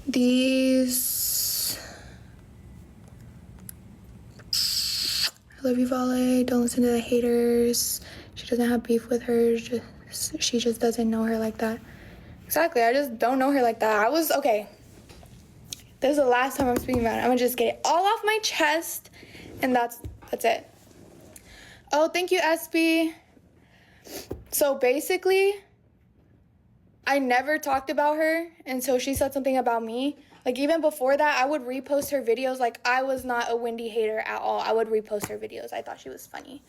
These. I love you, Vale. Don't listen to the haters. She doesn't have beef with her. She just doesn't know her like that. Exactly. I just don't know her like that. Okay. This is the last time I'm speaking about it. I'm gonna just get it all off my chest, and that's it. Oh, thank you, SB. So basically, I never talked about her until she said something about me. Like, even before that, I would repost her videos. Like, I was not a Wendy hater at all. I would repost her videos. I thought she was funny.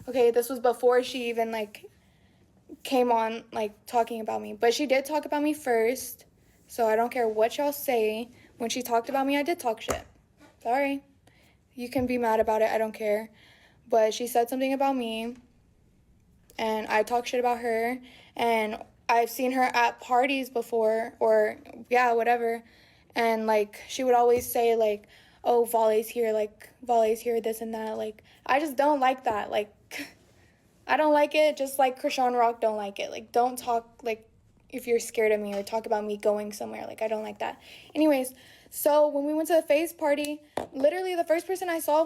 Okay, this was before she even, like, came on, like, talking about me. But she did talk about me first, so I don't care what y'all say. When she talked about me, I did talk shit. Sorry. You can be mad about it. I don't care. But she said something about me, and I talked shit about her, and I've seen her at parties before, or, yeah, whatever, and, like, she would always say, like, oh, Vale's here, this and that. Like, I just don't like that. Like, I don't like it, just like Krishan Rock don't like it. Like, don't talk, like, if you're scared of me, or talk about me going somewhere. Like, I don't like that. Anyways, so when we went to the face party, literally the first person I saw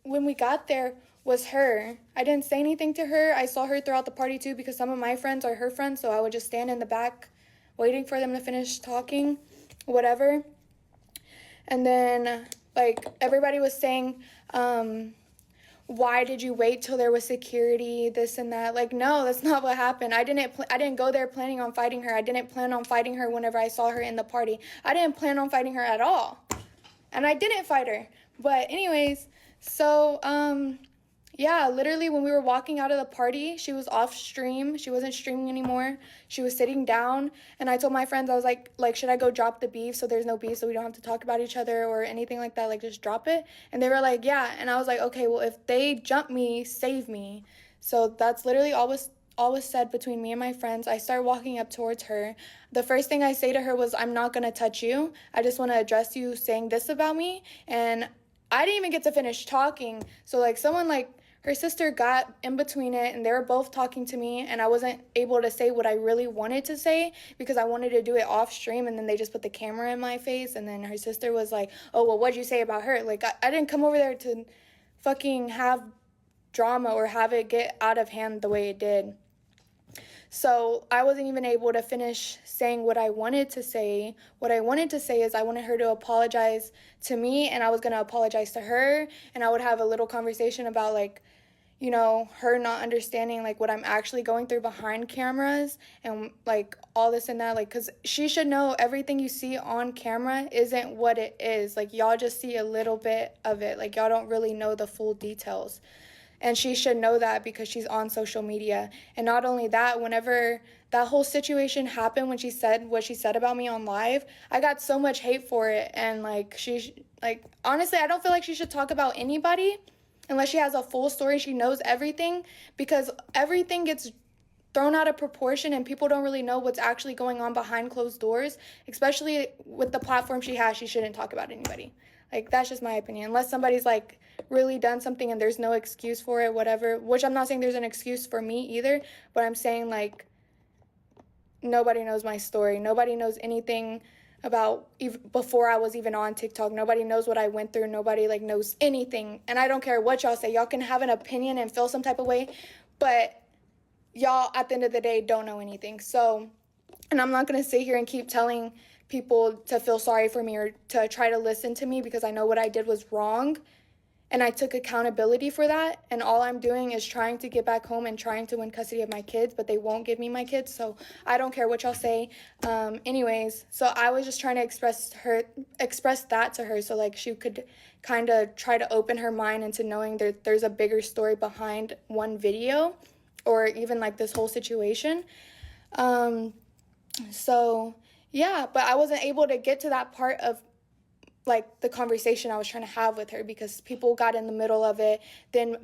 when we got there was her. I didn't say anything to her. I saw her throughout the party too, because some of my friends are her friends, so I would just stand in the back waiting for them to finish talking, whatever. And then, like, everybody was saying, why did you wait till there was security, this and that? Like, no, that's not what happened. I didn't go there planning on fighting her. I didn't plan on fighting her whenever I saw her in the party. I didn't plan on fighting her at all. And I didn't fight her. But anyways, so, yeah, literally when we were walking out of the party, she was off stream. She wasn't streaming anymore. She was sitting down, and I told my friends, I was like, should I go drop the beef so there's no beef, so we don't have to talk about each other or anything like that? Like, just drop it. And they were like, yeah. And I was like, okay, well, if they jump me, save me. So that's literally all was said between me and my friends. I start walking up towards her. The first thing I say to her was, I'm not going to touch you. I just want to address you saying this about me. And I didn't even get to finish talking. So, like, someone, like, her sister got in between it, and they were both talking to me, and I wasn't able to say what I really wanted to say because I wanted to do it off stream, and then they just put the camera in my face, and then her sister was like, oh, well, what'd you say about her? Like, I didn't come over there to fucking have drama or have it get out of hand the way it did. So I wasn't even able to finish saying what I wanted to say. What I wanted to say is I wanted her to apologize to me, and I was going to apologize to her, and I would have a little conversation about, like, you know, her not understanding, like, what I'm actually going through behind cameras and, like, all this and that. Like, because she should know everything you see on camera isn't what it is. Like, y'all just see a little bit of it. Like, y'all don't really know the full details. And she should know that because she's on social media. And not only that, whenever that whole situation happened, when she said what she said about me on live, I got so much hate for it. And, like, honestly, I don't feel like she should talk about anybody unless she has a full story. She knows everything, because everything gets thrown out of proportion and people don't really know what's actually going on behind closed doors. Especially with the platform she has, she shouldn't talk about anybody. Like, that's just my opinion. Unless somebody's, like, really done something and there's no excuse for it, whatever. Which I'm not saying there's an excuse for me either. But I'm saying, like, nobody knows my story. Nobody knows anything about before I was even on TikTok. Nobody knows what I went through. Nobody, like, knows anything. And I don't care what y'all say. Y'all can have an opinion and feel some type of way. But y'all, at the end of the day, don't know anything. So, and I'm not going to sit here and keep telling people to feel sorry for me or to try to listen to me, because I know what I did was wrong. And I took accountability for that. And all I'm doing is trying to get back home and trying to win custody of my kids, but they won't give me my kids. So I don't care what y'all say. Anyways, so I was just trying to express that to her, so, like, she could kind of try to open her mind into knowing that there's a bigger story behind one video, or even, like, this whole situation. So yeah, but I wasn't able to get to that part of, like, the conversation I was trying to have with her, because people got in the middle of it. Then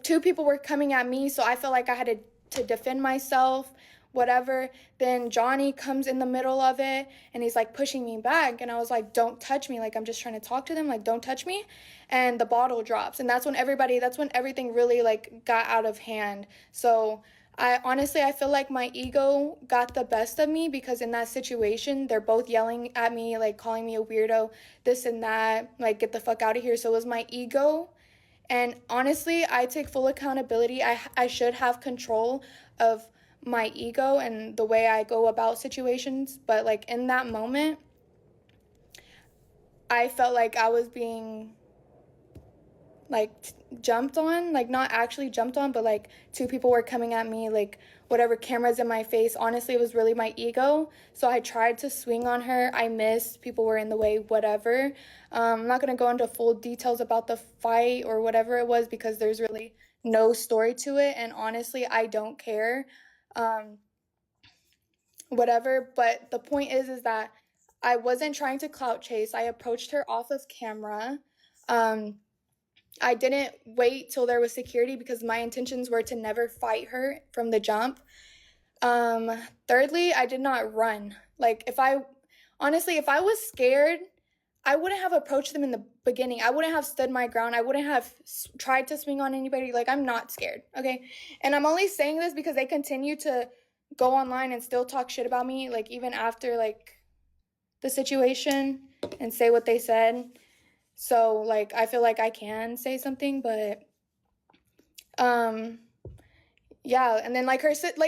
two people were coming at me, so I felt like I had to defend myself, whatever. Then Johnny comes in the middle of it, and he's, like, pushing me back, and I was like, don't touch me. Like, I'm just trying to talk to them. Like, don't touch me. And the bottle drops, and that's when everything really, like, got out of hand. So I feel like my ego got the best of me, because in that situation, they're both yelling at me, like calling me a weirdo, this and that, like get the fuck out of here. So it was my ego. And honestly, I take full accountability. I should have control of my ego and the way I go about situations. But like in that moment, I felt like I was being like jumped on, like not actually jumped on, but like two people were coming at me, like whatever, cameras in my face. Honestly, it was really my ego. So I tried to swing on her. I missed. People were in the way, whatever. I'm not going to go into full details about the fight or whatever it was, because there's really no story to it. And honestly, I don't care. Whatever. But the point is that I wasn't trying to clout chase. I approached her off of camera. I didn't wait till there was security, because my intentions were to never fight her from the jump. Thirdly, I did not run. Like, if I was scared, I wouldn't have approached them in the beginning. I wouldn't have stood my ground. I wouldn't have tried to swing on anybody. Like, I'm not scared, okay? And I'm only saying this because they continue to go online and still talk shit about me, like, even after, like, the situation, and say what they said. So, like, I feel like I can say something, but, yeah. And then, like,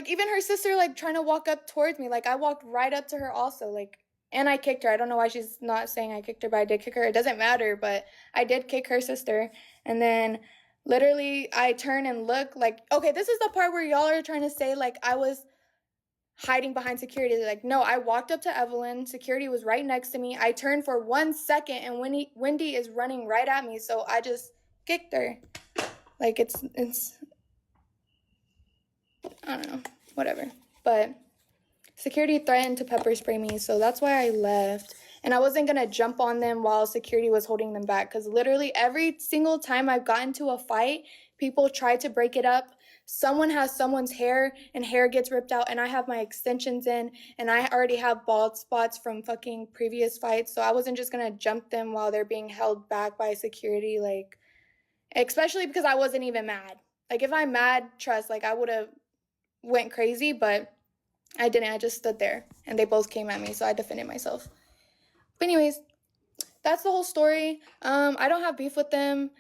even her sister, like, trying to walk up towards me, like, I walked right up to her also, like, and I kicked her. I don't know why she's not saying I kicked her, but I did kick her. It doesn't matter, but I did kick her sister. And then, literally, I turn and look, like, okay, this is the part where y'all are trying to say, like, I was hiding behind security. Like, no, I walked up to Evelyn. Security was right next to me. I turned for 1 second, and Wendy is running right at me, so I just kicked her. Like, it's I don't know, whatever. But security threatened to pepper spray me, so that's why I left. And I wasn't gonna jump on them while security was holding them back, because literally every single time I've gotten to a fight, people try to break it up. Someone has someone's hair, and hair gets ripped out, and I have my extensions in, and I already have bald spots from fucking previous fights, so I wasn't just gonna jump them while they're being held back by security, like, especially because I wasn't even mad. Like, if I'm mad, trust, like, I would have went crazy, but I didn't. I just stood there, and they both came at me, so I defended myself. But anyways, that's the whole story. I don't have beef with them.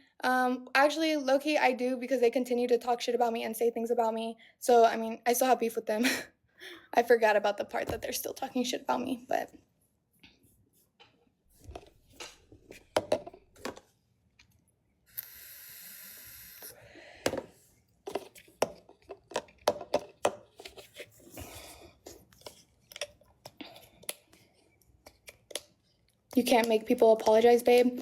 Actually, low-key, I do, because they continue to talk shit about me and say things about me. So, I mean, I still have beef with them. I forgot about the part that they're still talking shit about me, but... You can't make people apologize, babe.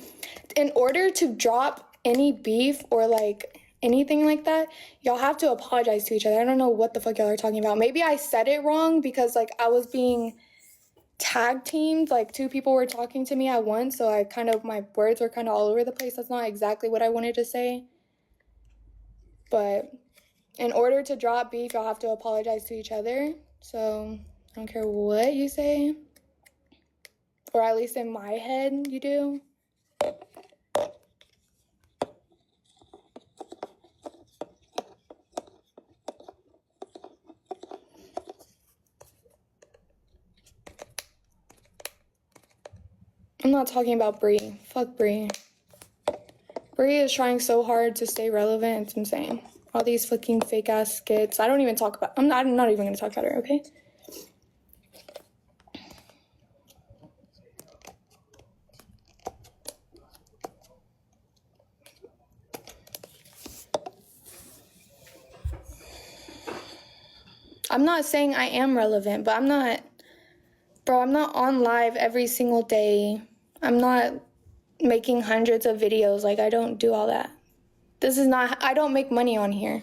In order to drop any beef or, like, anything like that, y'all have to apologize to each other. I don't know what the fuck y'all are talking about. Maybe I said it wrong because, like, I was being tag teamed. Like, two people were talking to me at once, so my words were kind of all over the place. That's not exactly what I wanted to say. But in order to drop beef, y'all have to apologize to each other. So I don't care what you say. Or at least in my head, you do. I'm not talking about Brie. Fuck Brie. Brie is trying so hard to stay relevant. It's insane. All these fucking fake ass skits. I don't even talk about. I'm not even gonna talk about her. Okay. I'm not saying I am relevant, but I'm not. Bro, I'm not on live every single day. I'm not making hundreds of videos. Like, I don't do all that. I don't make money on here.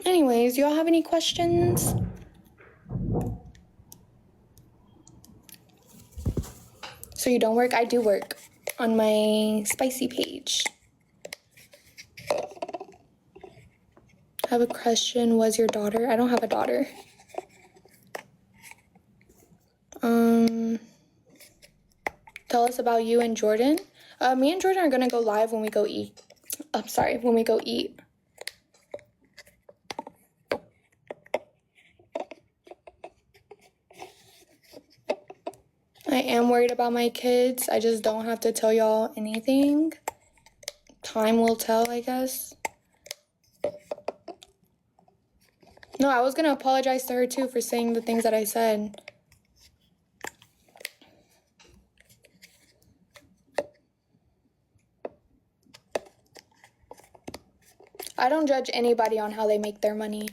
Anyways, y'all have any questions? So you don't work? I do work on my spicy page. I have a question. Was your daughter? I don't have a daughter. Tell us about you and Jordan. Me and Jordan are gonna go live when we go eat. I'm sorry, when we go eat. I am worried about my kids. I just don't have to tell y'all anything. Time will tell, I guess. No, I was gonna apologize to her too for saying the things that I said. I don't judge anybody on how they make their money.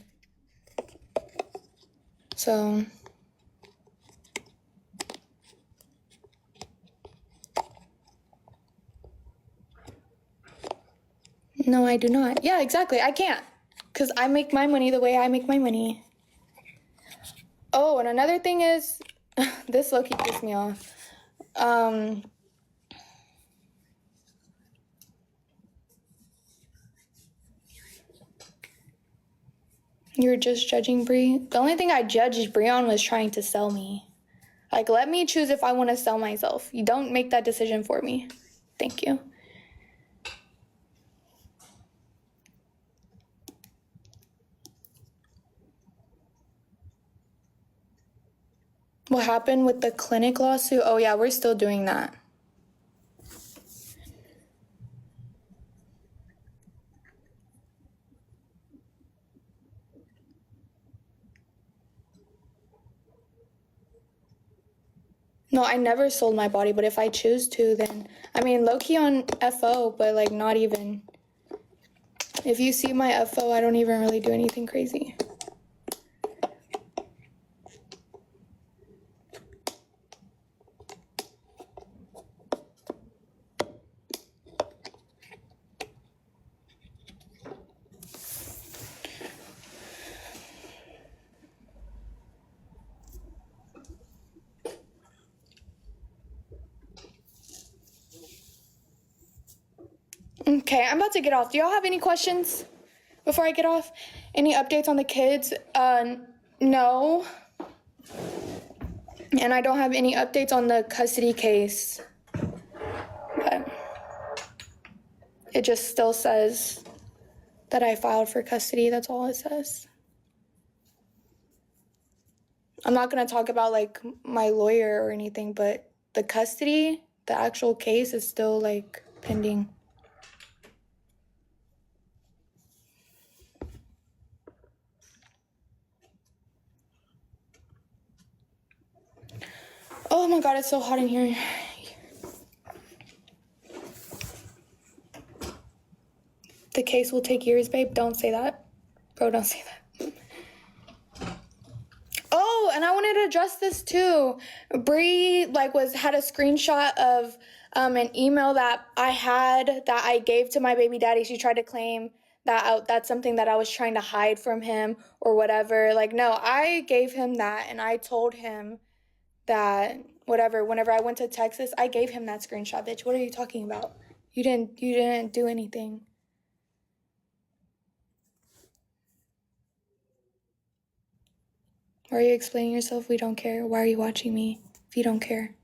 So... No, I do not. Yeah, exactly. I can't. Because I make my money the way I make my money. Oh, and another thing is, this low-key pissed me off. You were just judging Bree? The only thing I judged Bree on was trying to sell me. Like, let me choose if I want to sell myself. You don't make that decision for me. Thank you. What happened with the clinic lawsuit? Oh yeah, we're still doing that. No, I never sold my body, but if I choose to, then... I mean, low-key on FO, but, like, not even... If you see my FO, I don't even really do anything crazy. Okay, I'm about to get off. Do y'all have any questions before I get off? Any updates on the kids? No. And I don't have any updates on the custody case. But it just still says that I filed for custody. That's all it says. I'm not going to talk about, like, my lawyer or anything, but the custody, the actual case is still, like, pending. Oh my God, it's so hot in here. The case will take years, babe. Don't say that. Bro, don't say that. Oh, and I wanted to address this too. Bree, like, had a screenshot of an email that I had that I gave to my baby daddy. She tried to claim that that's something that I was trying to hide from him or whatever. Like, no, I gave him that, and I told him that whatever. Whenever I went to Texas, I gave him that screenshot. Bitch, what are you talking about? You didn't do anything. Why are you explaining yourself? We don't care. Why are you watching me if you don't care?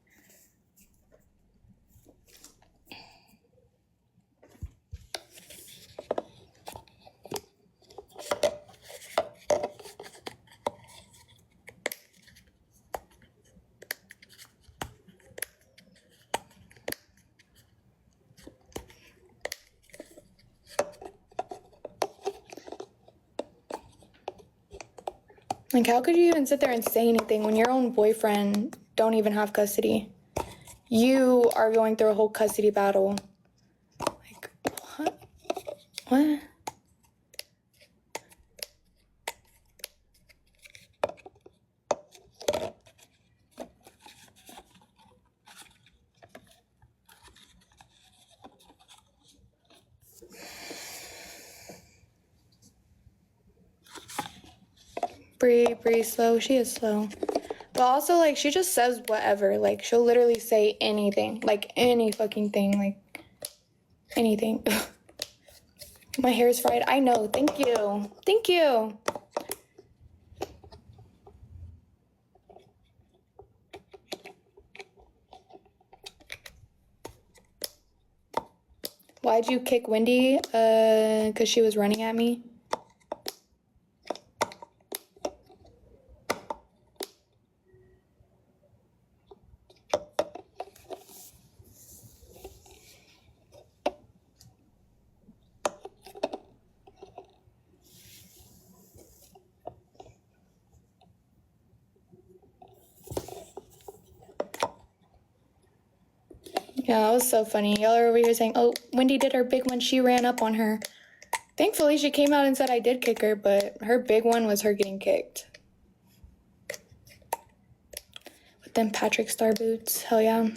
Like, how could you even sit there and say anything when your own boyfriend don't even have custody? You are going through a whole custody battle. Like, what? What? Bree, slow. She is slow. But also, like, she just says whatever. Like, she'll literally say anything. Like, any fucking thing. Like, anything. My hair is fried. I know. Thank you. Thank you. Why'd you kick Wendy? Because she was running at me. Yeah, that was so funny. Y'all are over here saying, oh, Wendy did her big one. She ran up on her. Thankfully, she came out and said I did kick her, but her big one was her getting kicked. With them Patrick Star boots. Hell yeah.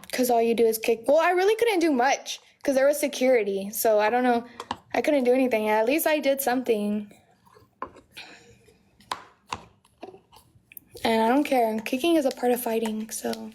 Because all you do is kick. Well, I really couldn't do much because there was security. So I don't know. I couldn't do anything. At least I did something. And I don't care. Kicking is a part of fighting, so...